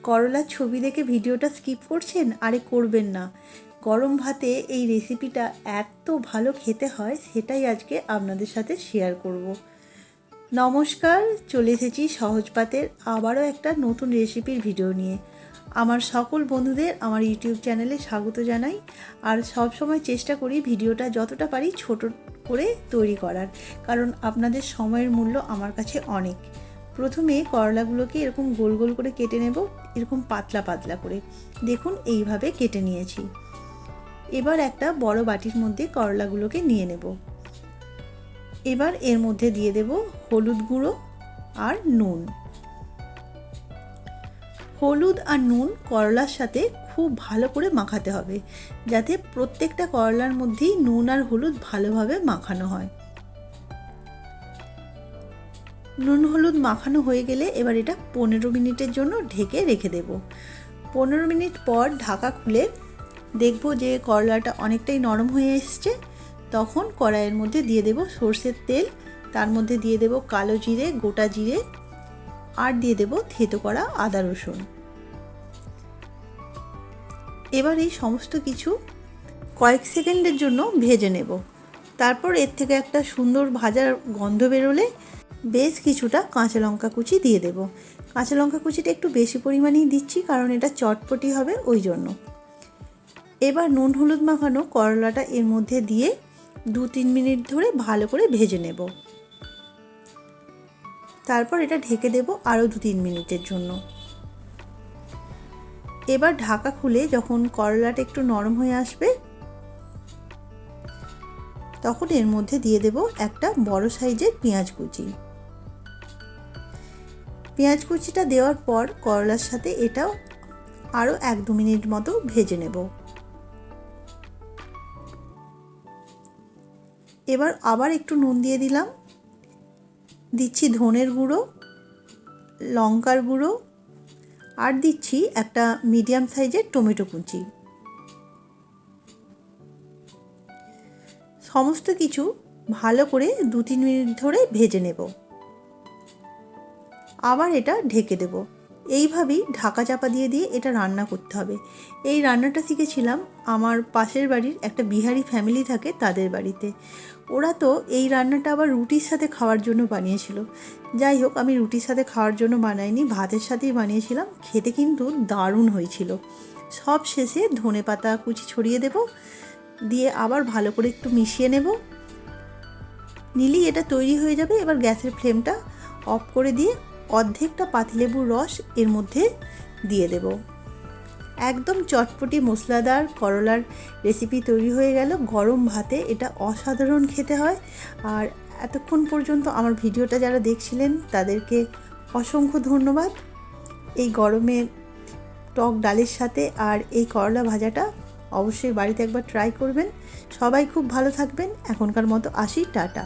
করলার ছবি দেখে ভিডিওটা স্কিপ করছেন? আরে করবেন না। গরম ভাতে এই রেসিপিটা এত ভালো খেতে হয়, সেটাই আজকে আপনাদের সাথে শেয়ার করব। নমস্কার, চলে এসেছি সহজ পাতের আবারও একটা নতুন রেসিপির ভিডিও নিয়ে। আমার সকল বন্ধুদের আমার ইউটিউব চ্যানেলে স্বাগত জানাই। আর সব সময় চেষ্টা করি ভিডিওটা যতটা পারি ছোট করে তৈরি করার, কারণ আপনাদের সময়ের মূল্য আমার কাছে অনেক। প্রথমে করলাগুলোকে এরকম গোল গোল করে কেটে নেব, এরকম পাতলা পাতলা করে। দেখুন এইভাবে কেটে নিয়েছি। এবার একটা বড় বাটির মধ্যে করলাগুলোকে নিয়ে নেব। এবার এর মধ্যে দিয়ে দেব হলুদ গুঁড়ো আর নুন। হলুদ আর নুন করলার সাথে খুব ভালো করে মাখাতে হবে, যাতে প্রত্যেকটা করলার মধ্যেই নুন আর হলুদ ভালোভাবে মাখানো হয়। নুন হলুদ মাখানো হয়ে গেলে এবার এটা 15 মিনিটের জন্য ঢেকে রেখে দেব। 15 মিনিট পর ঢাকা খুলে দেখব যে করলাটা অনেকটাই নরম হয়ে এসছে। তখন কড়াইয়ের মধ্যে দিয়ে দেব সর্ষের তেল, তার মধ্যে দিয়ে দেব কালো জিরে, গোটা জিরে, আর দিয়ে দেব থেতো করা আদা রসুন। এবার এই সমস্ত কিছু কয়েক সেকেন্ডের জন্য ভেজে নেব। তারপর এর থেকে একটা সুন্দর ভাজার গন্ধ বেরোলে বেশ কিছুটা কাঁচা লঙ্কা কুচি দিয়ে দেব। কাঁচা লঙ্কা কুচিটা একটু বেশি পরিমাণেই দিচ্ছি, কারণ এটা চটপটি হবে ওই জন্য। এবার নুন হলুদ মাখানো করলাটা এর মধ্যে দিয়ে 2-3 মিনিট ধরে ভালো করে ভেজে নেব। তারপর এটা ঢেকে দেব আরও 2-3 মিনিটের জন্য। এবার ঢাকা খুলে যখন করলাটা একটু নরম হয়ে আসবে, তখন এর মধ্যে দিয়ে দেব একটা বড় সাইজের পেঁয়াজ কুচি। পেঁয়াজ কুচিটা দেওয়ার পর করলার সাথে এটাও আরও 1-2 মিনিট মতো ভেজে নেব। এবার আবার একটু নুন দিয়ে দিলাম, দিচ্ছি ধনের গুঁড়ো, লঙ্কার গুঁড়ো, আর দিচ্ছি একটা মিডিয়াম সাইজের টমেটো কুচি। সমস্ত কিছু ভালো করে 2-3 মিনিট ধরে ভেজে নেব। আবার এটা ঢেকে দেব। এইভাবেই ঢাকা চাপা দিয়ে দিয়ে এটা রান্না করতে হবে। এই রান্নাটা শিখেছিলাম আমার পাশের বাড়ির একটা বিহারি ফ্যামিলি থাকে, তাদের বাড়িতে। ওরা তো এই রান্নাটা আবার রুটির সাথে খাওয়ার জন্য বানিয়েছিল। যাই হোক, আমি রুটির সাথে খাওয়ার জন্য বানাইনি, ভাতের সাথেই বানিয়েছিলাম। খেতে কিন্তু দারুণ হয়েছিল। সব শেষে ধনেপাতা কুচি ছড়িয়ে দেব, দিয়ে আবার ভালো করে একটু মিশিয়ে নেব। নিলেই এটা তৈরি হয়ে যাবে। এবার গ্যাসের ফ্লেমটা অফ করে দিয়ে অর্ধেকটা পাতিলেবুর রস এর মধ্যে দিয়ে দেব। একদম চটপটি মশলাদার করলার রেসিপি তৈরি হয়ে গেল। গরম ভাতে এটা অসাধারণ খেতে হয়। আর এতক্ষণ পর্যন্ত আমার ভিডিওটা যারা দেখছিলেন তাদেরকে অসংখ্য ধন্যবাদ। এই গরমে টক ডালের সাথে আর এই করলা ভাজাটা অবশ্যই বাড়িতে একবার ট্রাই করবেন। সবাই খুব ভালো থাকবেন। এখনকার মতো আসি, টাটা।